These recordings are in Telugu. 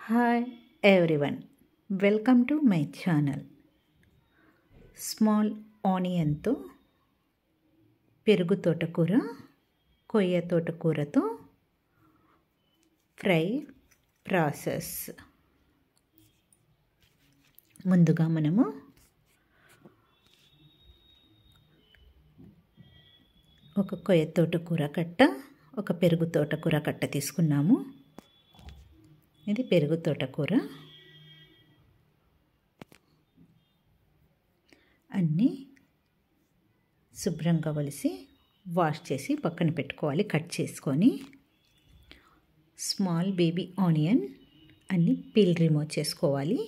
Hi everyone, welcome to my channel. Small onion తో పెరుగు తోటకూర, కొయ్య తోటకూరతో ఫ్రై ప్రాసెస్. ముందుగా మనము ఒక కొయ్య తోటకూర కట్ట, ఒక పెరుగు తోటకూర కట్ట తీసుకున్నాము. ఇది పెరుగు తోటకూర. అన్నీ శుభ్రంగా వలిసి వాష్ చేసి పక్కన పెట్టుకోవాలి. కట్ చేసుకొని స్మాల్ బేబీ ఆనియన్ అన్నీ పీల్ రిమూవ్ చేసుకోవాలి.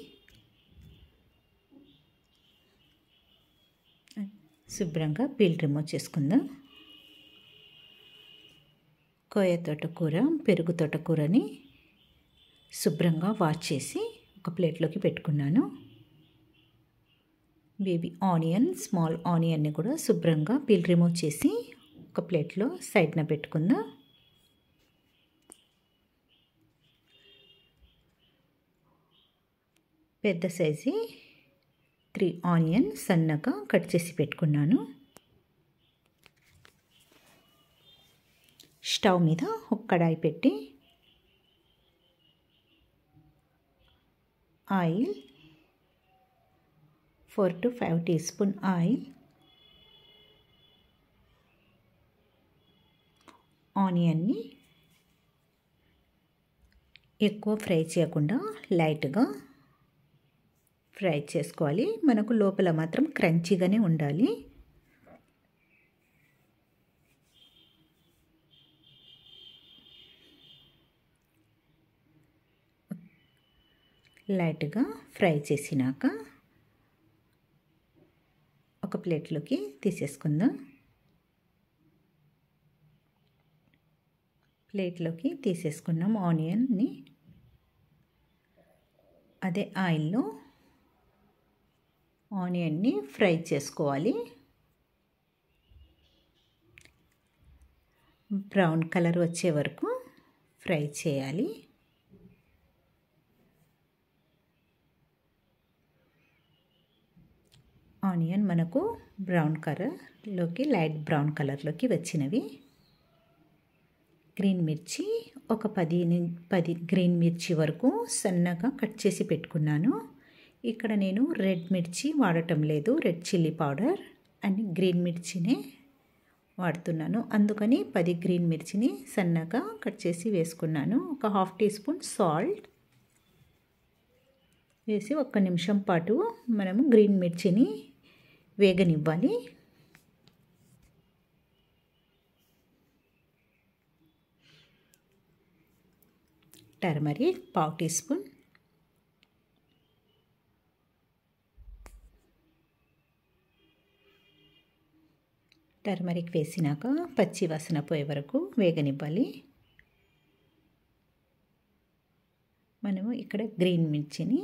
శుభ్రంగా పీల్ రిమూవ్ చేసుకుందాం. కొయ్య తోటకూర, పెరుగు తోటకూరని శుభ్రంగా వాష్ చేసి ఒక ప్లేట్లోకి పెట్టుకున్నాను. బేబీ ఆనియన్, స్మాల్ ఆనియన్ని కూడా శుభ్రంగా పీల్ రిమూవ్ చేసి ఒక ప్లేట్లో సైడ్న పెట్టుకుందాం. పెద్ద సైజు 3 ఆనియన్ సన్నగా కట్ చేసి పెట్టుకున్నాను. స్టవ్ మీద ఒక కడాయి పెట్టి ఆయిల్ 4 to 5 teaspoon ఆయిల్, ఆనియన్ని ఎక్కువ ఫ్రై చేయకుండా లైట్గా ఫ్రై చేసుకోవాలి. మనకు లోపల మాత్రం క్రంచీగానే ఉండాలి. లైట్గా ఫ్రై చేసినాక ఒక ప్లేట్లోకి తీసేసుకుందాం. ప్లేట్లోకి తీసేసుకున్నాం ఆనియన్ని. అదే ఆయిల్లో ఆనియన్ని ఫ్రై చేసుకోవాలి. బ్రౌన్ కలర్ వచ్చే వరకు ఫ్రై చేయాలి. ఆనియన్ మనకు బ్రౌన్ కలర్లోకి, లైట్ బ్రౌన్ కలర్లోకి వచ్చినవి. గ్రీన్ మిర్చి ఒక 10 గ్రీన్ మిర్చి వరకు సన్నగా కట్ చేసి పెట్టుకున్నాను. ఇక్కడ నేను రెడ్ మిర్చి వాడటం లేదు, రెడ్ చిల్లీ పౌడర్ అని గ్రీన్ మిర్చినే వాడుతున్నాను. అందుకని 10 గ్రీన్ మిర్చిని సన్నగా కట్ చేసి వేసుకున్నాను. ఒక 1/2 teaspoon సాల్ట్ వేసి 1 నిమిషం పాటు మనము గ్రీన్ మిర్చిని వేగనివ్వాలి. టర్మరిక్ 1/2 teaspoon, టర్మరిక్ వేసినాక పచ్చి వాసన పోయే వరకు వేగనివ్వాలి. మనము ఇక్కడ గ్రీన్ మిర్చిని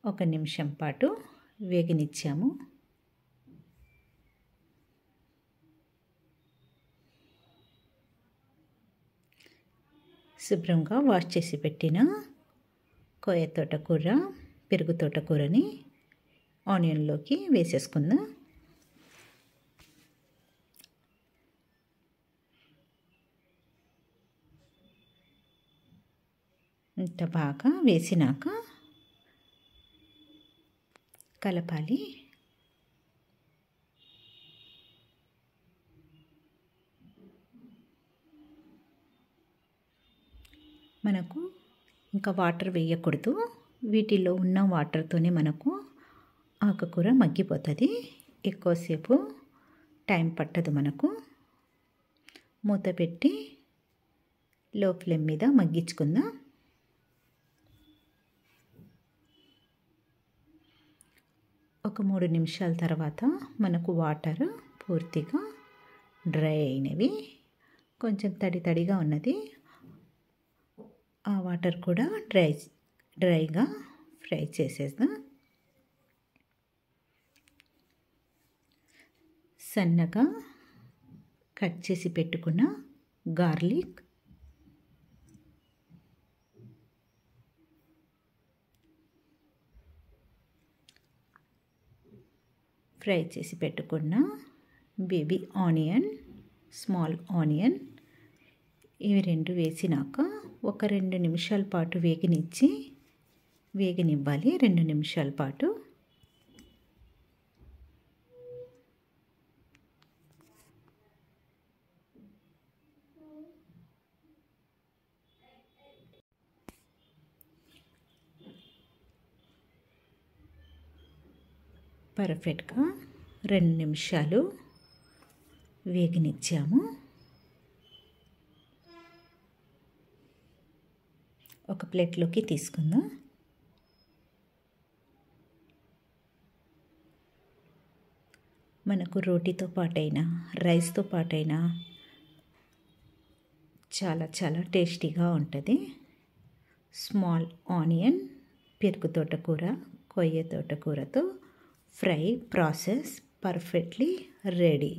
1 నిమిషం పాటు వేగనిచ్చాము. శుభ్రంగా వాష్ చేసి పెట్టిన కొయ్య తోటకూర, పెరుగు తోటకూరని ఆనియన్లోకి వేసేసుకుందాం. ఇంత బాగా వేసినాక కలపాలి. మనకు ఇంకా వాటర్ వేయకూడదు. వీటిలో ఉన్న వాటర్తోనే మనకు ఆకుకూర మగ్గిపోతుంది. ఎక్కువసేపు టైం పట్టదు. మనకు మూత పెట్టి లో ఫ్లేమ్ మీద మగ్గించుకుందాం. ఒక 3 నిమిషాల తర్వాత మనకు వాటర్ పూర్తిగా డ్రై అయినవి. కొంచెం తడిగా ఉన్నది. ఆ వాటర్ కూడా డ్రైగా ఫ్రై చేసేద్దాం. సన్నగా కట్ చేసి పెట్టుకున్న గార్లిక్, ఫ్రై చేసి పెట్టుకున్న బేబీ ఆనియన్, స్మాల్ ఆనియన్ ఇవి రెండు వేసినాక ఒక 2 నిమిషాల పాటు వేగనివ్వాలి. 2 నిమిషాల పాటు. పర్ఫెక్ట్గా 2 నిమిషాలు వేగనిచ్చాము. ఒక ప్లేట్లోకి తీసుకుందాం. మనకు రోటీతో పాటైనా రైస్తో పాటైనా చాలా చాలా టేస్టీగా ఉంటుంది. స్మాల్ ఆనియన్, పెరుగు తోటకూర, కొయ్య తోటకూరతో ఫ్రై ప్రాసెస్ పర్ఫెక్ట్లీ రెడీ.